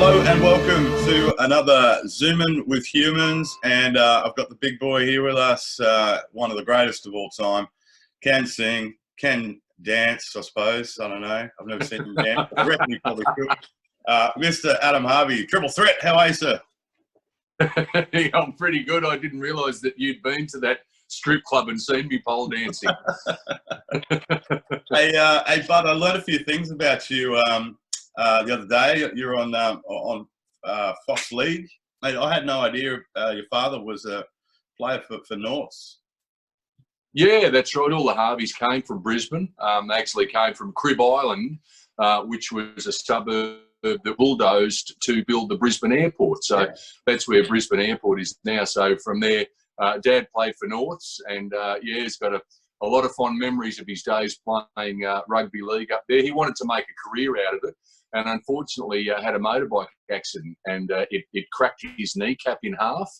Hello and welcome to another Zoomin with Humans, and I've got the big boy here with us, one of the greatest of all time. Can sing, can dance, I suppose. I don't know. I've never seen him dance, but I reckon he probably could. Mr. Adam Harvey, triple threat. How are you, sir? I'm pretty good. I didn't realise that you'd been to that strip club and seen me pole dancing. Hey, bud, I learned a few things about you the other day. You're on Fox League. Mate, I had no idea your father was a player for Norths. Yeah, that's right. All the Harveys came from Brisbane. They actually came from Crib Island, which was a suburb that bulldozed to build the Brisbane Airport. So yeah, that's where Brisbane Airport is now. So from there, Dad played for Norths, and yeah, he's got a lot of fond memories of his days playing rugby league up there. He wanted to make a career out of it, and unfortunately had a motorbike accident, and it cracked his kneecap in half.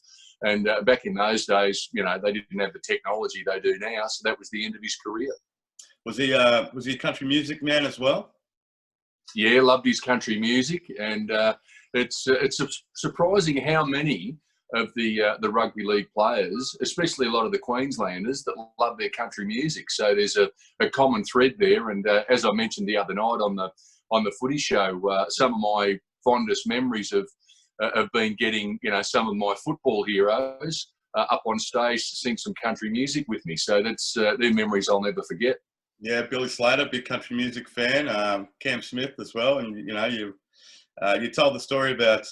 And back in those days, you know, they didn't have the technology they do now, so that was the end of his career. Was he a country music man as well? Yeah, loved his country music, and it's surprising how many of the rugby league players, especially a lot of the Queenslanders, that love their country music. So there's a common thread there. And as I mentioned the other night on the footy show, some of my fondest memories of been getting, you know, some of my football heroes up on stage to sing some country music with me. So that's they're memories I'll never forget. Yeah, Billy Slater, big country music fan. Cam Smith as well, and you know, you told the story about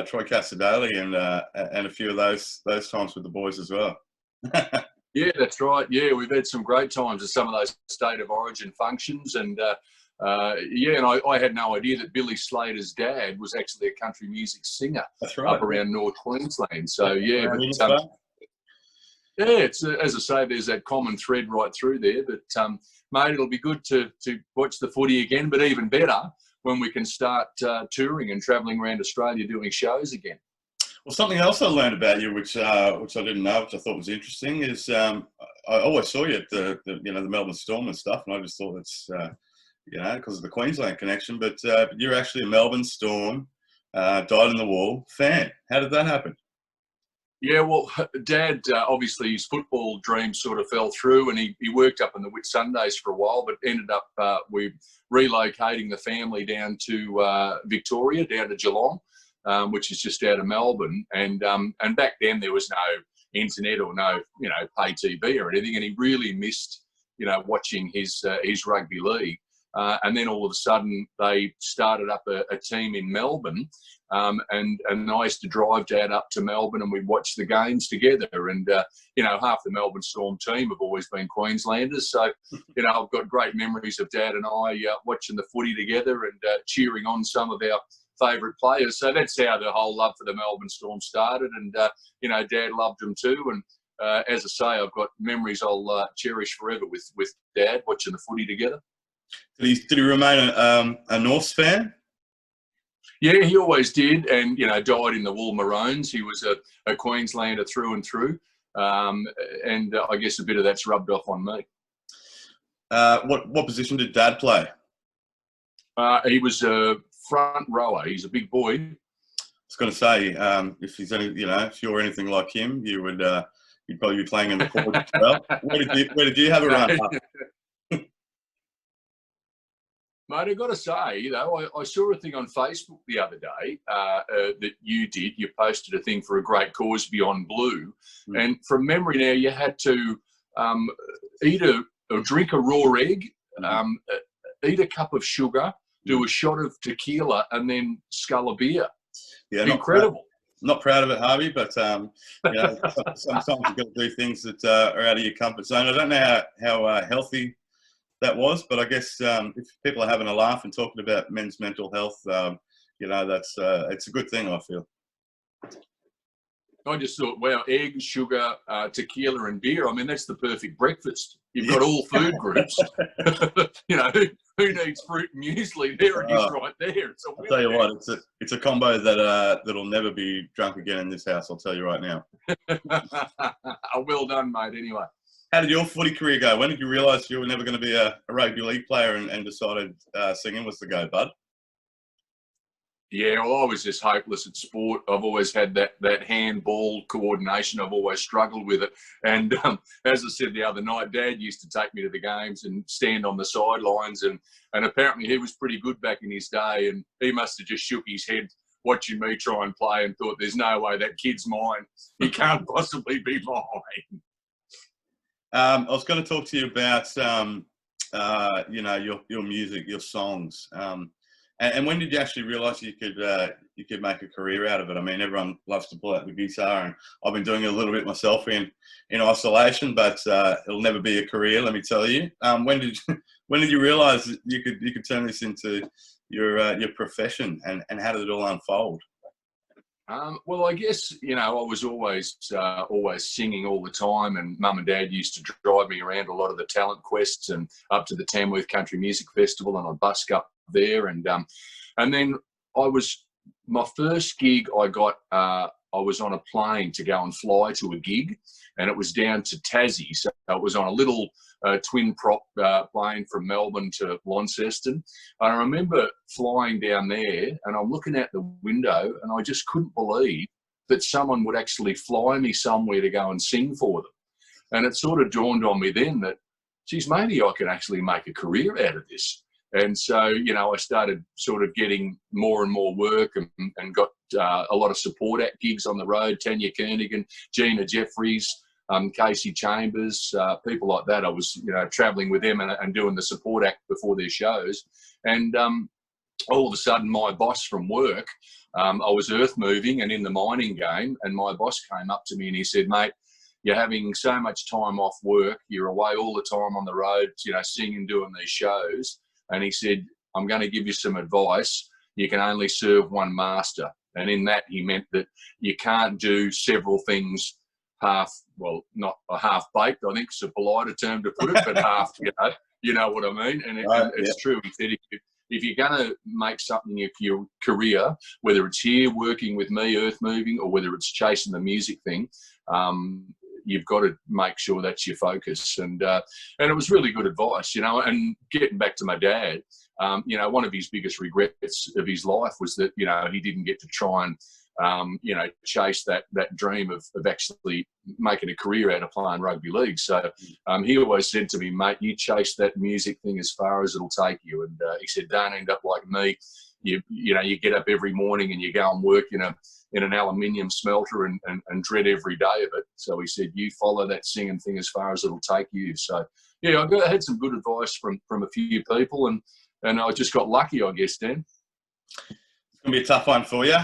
Troy Casadale and a few of those times with the boys as well. Yeah, that's right. Yeah, we've had some great times at some of those state of origin functions, and yeah, and I had no idea that Billy Slater's dad was actually a country music singer. That's right. Up around North Queensland. So yeah, yeah, it's as I say, there's that common thread right through there. But mate, it'll be good to watch the footy again, but even better when we can start touring and travelling around Australia doing shows again. Well, something else I learned about you, which I didn't know, which I thought was interesting, is I always saw you at the Melbourne Storm and stuff, and I just thought it's you know, because of the Queensland connection, but you're actually a Melbourne Storm, died in the wall fan. How did that happen? Yeah, well, Dad, obviously his football dreams sort of fell through, and he worked up in the Whitsundays for a while, but ended up we relocating the family down to Victoria, down to Geelong, which is just out of Melbourne. And back then there was no internet or no, you know, pay TV or anything, and he really missed, you know, watching his rugby league. And then all of a sudden they started up a team in Melbourne, and I used to drive Dad up to Melbourne, and we'd watch the games together. And you know, half the Melbourne Storm team have always been Queenslanders, so you know, I've got great memories of Dad and I watching the footy together and cheering on some of our favourite players. So that's how the whole love for the Melbourne Storm started. And you know, Dad loved them too. And as I say, I've got memories I'll cherish forever with Dad watching the footy together. Did he remain a Norths fan? Yeah, he always did, and you know, died in the wool maroons. He was a Queenslander through and through, and I guess a bit of that's rubbed off on me. What position did Dad play? He was a front rower. He's a big boy. I was going to say, if he's any, you know, if you're anything like him, you'd probably be playing in the forward as well. Where did you have a run? Mate, I've got to say, you know, I saw a thing on Facebook the other day that you did. You posted a thing for a great cause beyond blue. Mm. And from memory now, you had to eat or drink a raw egg, eat a cup of sugar, do a shot of tequila, and then scull a beer. Yeah, incredible. Not proud of it, Harvey, but you know, sometimes you've got to do things that are out of your comfort zone. I don't know how healthy that was, but I guess if people are having a laugh and talking about men's mental health, you know, that's it's a good thing, I feel. I just thought, wow, egg, sugar, tequila and beer. I mean, that's the perfect breakfast. You've got all food groups. You know, who needs fruit and musuli? There it is right there. I'll tell you what, it's a combo that'll never be drunk again in this house, I'll tell you right now. Well done, mate, anyway. How did your footy career go? When did you realise you were never going to be a rugby league player and decided singing was the go, bud? Yeah, well, I was just hopeless at sport. I've always had that handball coordination. I've always struggled with it. And as I said the other night, Dad used to take me to the games and stand on the sidelines. And apparently he was pretty good back in his day. And he must have just shook his head watching me try and play and thought, there's no way that kid's mine. He can't possibly be mine. I was going to talk to you about, you know, your music, your songs. And when did you actually realise you could make a career out of it? I mean, everyone loves to pull out the guitar, and I've been doing it a little bit myself in isolation, but it'll never be a career, let me tell you. When did you realise that you could turn this into your profession, and how did it all unfold? Well, I guess, you know, I was always singing all the time, and Mum and Dad used to drive me around a lot of the talent quests and up to the Tamworth Country Music Festival, and I'd busk up there. And then my first gig I got, I was on a plane to go and fly to a gig, and it was down to Tassie. So it was on a little twin prop plane from Melbourne to Launceston. And I remember flying down there, and I'm looking out the window, and I just couldn't believe that someone would actually fly me somewhere to go and sing for them. And it sort of dawned on me then that, geez, maybe I could actually make a career out of this. And so, you know, I started sort of getting more and more work, and got a lot of support act gigs on the road. Tanya Kernigan, Gina Jeffries, Casey Chambers, people like that. I was, you know, travelling with them and doing the support act before their shows. And all of a sudden, my boss from work, I was earth moving and in the mining game, and my boss came up to me and he said, mate, you're having so much time off work. You're away all the time on the road, you know, singing, doing these shows. And he said, I'm going to give you some advice. You can only serve one master. And in that, he meant that you can't do several things not a half-baked, I think is a politer term to put it, but half, you know what I mean? And it's true. He said, if you're going to make something of your career, whether it's here working with me, earth moving, or whether it's chasing the music thing, you've got to make sure that's your focus. And it was really good advice, you know. And getting back to my dad, you know, one of his biggest regrets of his life was that, you know, he didn't get to try and, you know, chase that dream of actually making a career out of playing rugby league. So he always said to me, mate, you chase that music thing as far as it'll take you. And he said, don't end up like me. You know, you get up every morning and you go and work in an aluminium smelter and dread every day of it. So he said, you follow that singing thing as far as it'll take you. So yeah, I had some good advice from a few people, and I just got lucky, I guess, Dan. It's gonna be a tough one for you.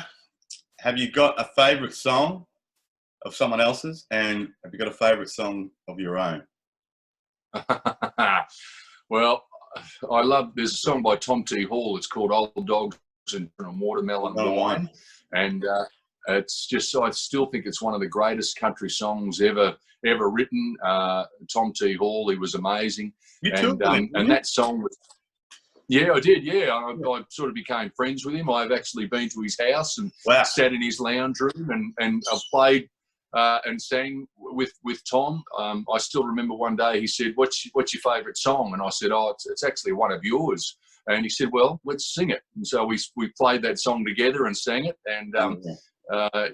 Have you got a favourite song of someone else's, and have you got a favourite song of your own? Well, there's a song by Tom T. Hall. It's called Old Dogs and Watermelon Wine. And it's just, I still think it's one of the greatest country songs ever written. Tom T. Hall, he was amazing. And that song was, yeah, I did. Yeah, I sort of became friends with him. I've actually been to his house and sat in his lounge room, and I've played and sang with Tom. I still remember one day he said, "What's your favourite song?" And I said, "Oh, it's actually one of yours." And he said, "Well, let's sing it." And so we played that song together and sang it. And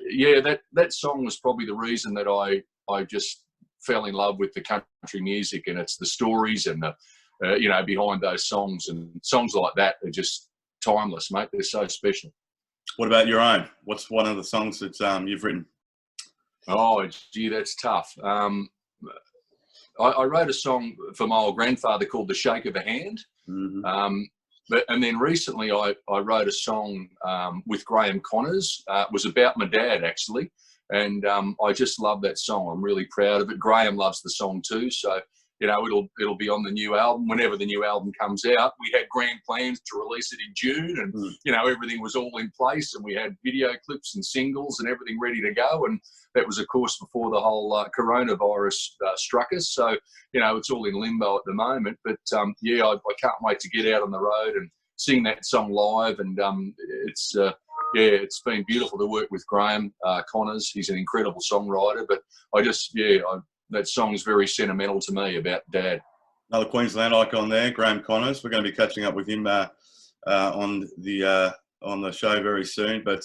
yeah, that song was probably the reason that I just fell in love with the country music, and it's the stories and the you know, behind those songs, and songs like that are just timeless, mate. They're so special. What about your own? What's one of the songs that you've written? Oh, gee, that's tough. I wrote a song for my old grandfather called "The Shake of a Hand," and then recently I wrote a song with Graham Connors. It was about my dad, actually, and I just love that song. I'm really proud of it. Graham loves the song too, so. You know, it'll be on the new album whenever the new album comes out. We had grand plans to release it in June, and you know, everything was all in place, and we had video clips and singles and everything ready to go. And that was, of course, before the whole coronavirus struck us. So you know, it's all in limbo at the moment. But yeah, I can't wait to get out on the road and sing that song live. And it's been beautiful to work with Graham Connors. He's an incredible songwriter. But that song is very sentimental to me about Dad. Another Queensland icon there, Graham Connors. We're going to be catching up with him on the on the show very soon. But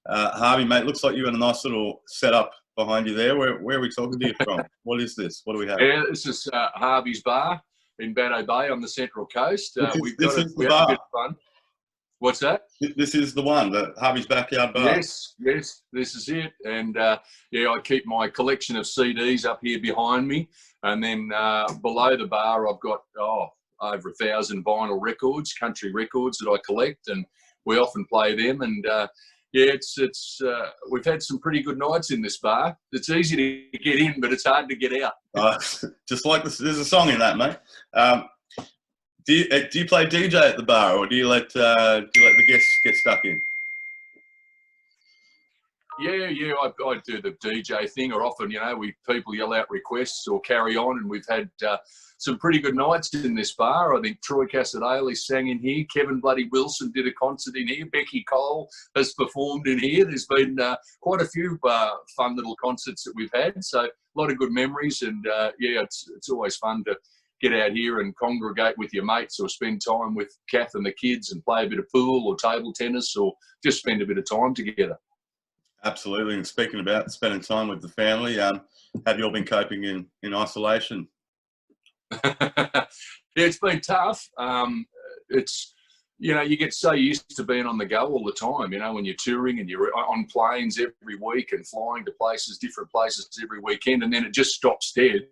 Harvey, mate, looks like you got a nice little setup behind you there. Where are we talking to you from? What is this? What do we have? Yeah, this is Harvey's Bar in Baddo Bay on the Central Coast. We had a bit of fun. What's that? This is the one, the Harvey's Backyard Bar. Yes, this is it. And yeah, I keep my collection of CDs up here behind me, and then below the bar, I've got over 1,000 vinyl records, country records that I collect, and we often play them. And yeah, it's we've had some pretty good nights in this bar. It's easy to get in, but it's hard to get out. Just like this, there's a song in that, mate. Do you play DJ at the bar, or do you let the guests get stuck in? Yeah, I do the DJ thing, or often, people yell out requests or carry on, and we've had some pretty good nights in this bar. I think Troy Cassadaly sang in here, Kevin Bloody Wilson did a concert in here, Becky Cole has performed in here. There's been quite a few fun little concerts that we've had, so a lot of good memories, and yeah, it's always fun to get out here and congregate with your mates, or spend time with Kath and the kids and play a bit of pool or table tennis, or just spend a bit of time together. Absolutely. And speaking about spending time with the family, have you all been coping in isolation? Yeah, it's been tough. It's, you get so used to being on the go all the time, when you're touring and you're on planes every week and flying to different places every weekend, and then it just stops dead.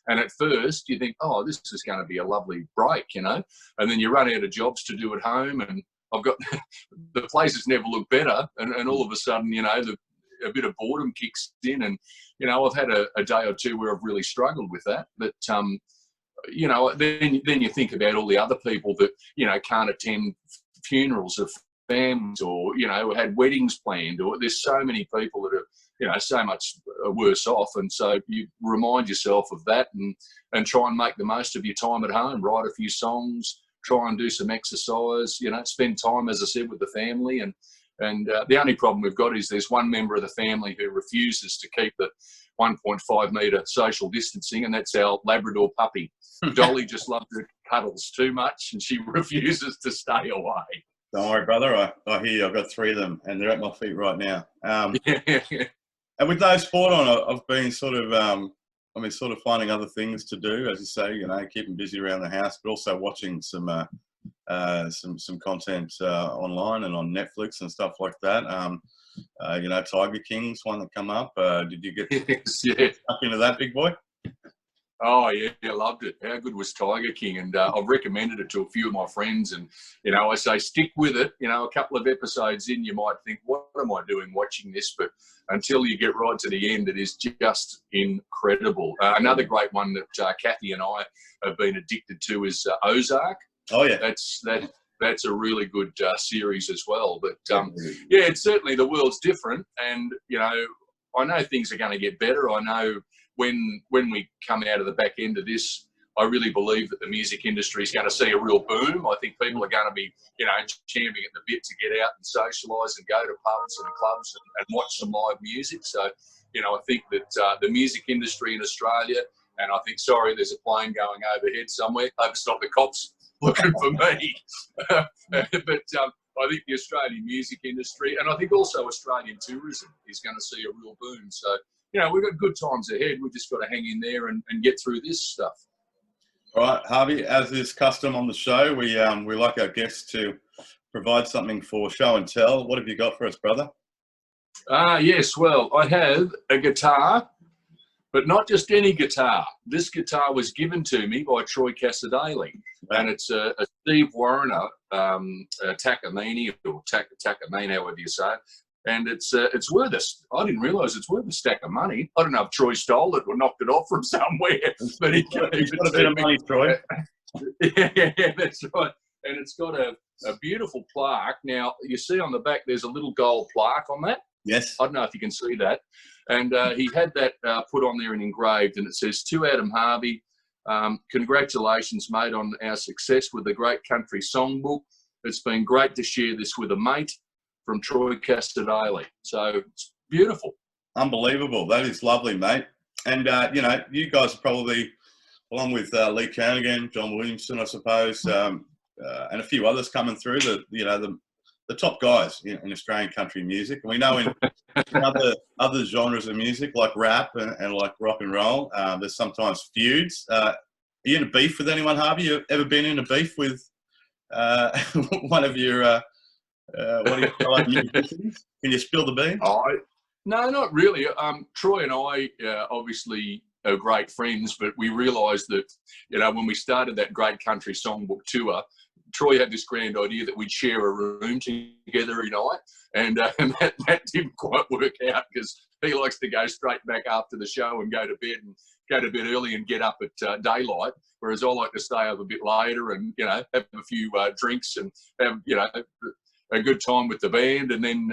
And at first you think, oh, this is going to be a lovely break, and then you run out of jobs to do at home, and I've got the places never look better, and all of a sudden, a bit of boredom kicks in, and I've had a day or two where I've really struggled with that. But then you think about all the other people that can't attend funerals of families, or had weddings planned, or there's so many people that are so much worse off, and so you remind yourself of that, and try and make the most of your time at home. Write a few songs, try and do some exercise, spend time, as I said, with the family. And the only problem we've got is there's one member of the family who refuses to keep the 1.5 metre social distancing, and that's our Labrador puppy. Dolly just loves her cuddles too much, and she refuses to stay away. Don't worry, brother. I hear you. I've got 3 of them, and they're at my feet right now. And with no sport on, I've been sort of finding other things to do, as you say, keeping busy around the house, but also watching some content online and on Netflix and stuff like that. Tiger King's one that come up. Did you get stuck into that, big boy? Oh, yeah, I loved it. How good was Tiger King? And I've recommended it to a few of my friends, and, I say stick with it. A couple of episodes in, you might think, what am I doing watching this? But until you get right to the end, it is just incredible. Another great one that Kathy and I have been addicted to is Ozark. Oh, yeah. That's a really good series as well. But, yeah, it's certainly, the world's different. And, I know things are going to get better. I know when we come out of the back end of this, I really believe that the music industry is going to see a real boom. I think people are going to be, champing at the bit to get out and socialise and go to pubs and clubs and watch some live music. So, I think that the music industry in Australia, and I think, sorry, there's a plane going overhead somewhere. I hope it's not the cops looking for me. But I think the Australian music industry, and I think also Australian tourism, is going to see a real boom. So, we've got good times ahead. We've just got to hang in there and get through this stuff. All right, Harvey, as is custom on the show, we like our guests to provide something for show and tell. What have you got for us, brother? Yes, well, I have a guitar, but not just any guitar. This guitar was given to me by Troy Cassadaly, and it's a Steve Wariner Takamine, or Takamine, however you say it. And it's worth us. I didn't realise it's worth a stack of money. I don't know if Troy stole it or knocked it off from somewhere, but he gave it got a bit of money, Troy. Yeah, that's right. And it's got a beautiful plaque. Now, you see on the back, there's a little gold plaque on that. Yes. I don't know if you can see that. And he had that put on there and engraved, and it says, "To Adam Harvey, congratulations, mate, on our success with the Great Country Songbook. It's been great to share this with a mate, from Troy Cassadaly." So it's beautiful. Unbelievable. That is lovely, mate. And, you guys are probably, along with Lee Kernaghan, John Williamson, I suppose, and a few others coming through, the the top guys in Australian country music. And we know in other genres of music like rap and like rock and roll, there's sometimes feuds. Are you in a beef with anyone, Harvey? You ever been in a beef with one of your fellow musicians? Can you spill the beans? No, not really. Troy and I obviously are great friends, but we realised that, when we started that Great Country Songbook tour, Troy had this grand idea that we'd share a room together every night, and that didn't quite work out because he likes to go straight back after the show and go to bed early and get up at daylight, whereas I like to stay up a bit later and have a few drinks and have a good time with the band, and then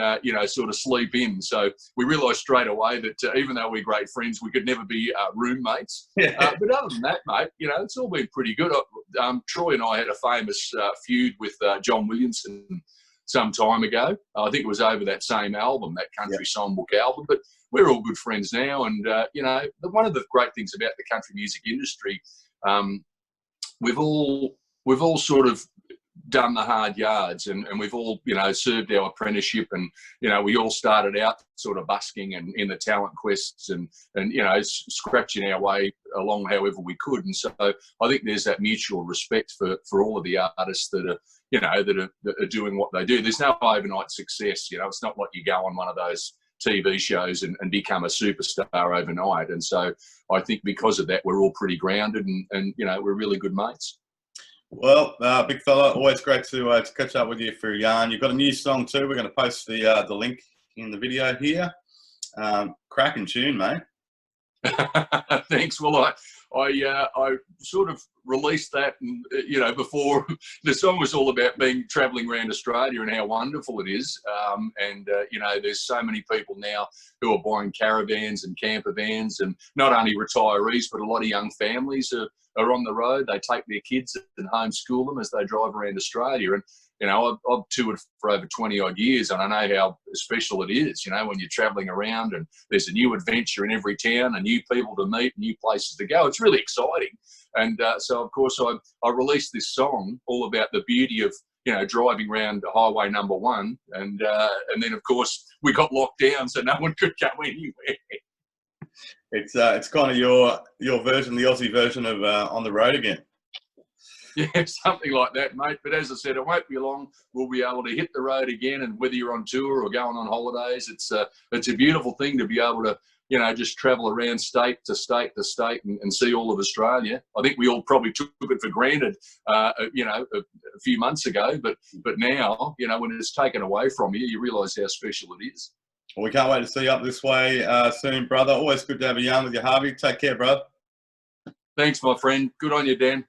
sort of sleep in. So we realised straight away that even though we're great friends, we could never be roommates. But other than that, mate, it's all been pretty good. Troy and I had a famous feud with John Williamson some time ago. I think it was over that same album, that Country Songbook album. But we're all good friends now, and one of the great things about the country music industry, we've all sort of done the hard yards, and we've all served our apprenticeship, and we all started out sort of busking and in the talent quests and scratching our way along however we could. And so I think there's that mutual respect for all of the artists that are that are doing what they do. There's no overnight success. It's not like you go on one of those TV shows and become a superstar overnight. And so I think because of that, we're all pretty grounded, and we're really good mates. Well, big fella, always great to catch up with you for a yarn. You've got a new song too. We're going to post the link in the video here. Cracking tune, mate. Thanks. Well, I sort of released that, and before the song was all about travelling around Australia and how wonderful it is. There's so many people now who are buying caravans and camper vans, and not only retirees, but a lot of young families are on the road. They take their kids and homeschool them as they drive around Australia. And I've toured for over 20 odd years, and I know how special it is, when you're traveling around and there's a new adventure in every town and new people to meet, new places to go. It's really exciting. And so, of course, I released this song all about the beauty of, driving around Highway number 1. And then, of course, we got locked down, so no one could go anywhere. It's kind of your version, the Aussie version of On the Road Again. Yeah, something like that, mate. But as I said, it won't be long. We'll be able to hit the road again, and whether you're on tour or going on holidays, it's a beautiful thing to be able to, just travel around state to state to state and see all of Australia. I think we all probably took it for granted, a few months ago, but now, when it's taken away from you, you realise how special it is. Well, we can't wait to see you up this way soon, brother. Always good to have a yarn with you, Harvey. Take care, bro. Thanks, my friend. Good on you, Dan.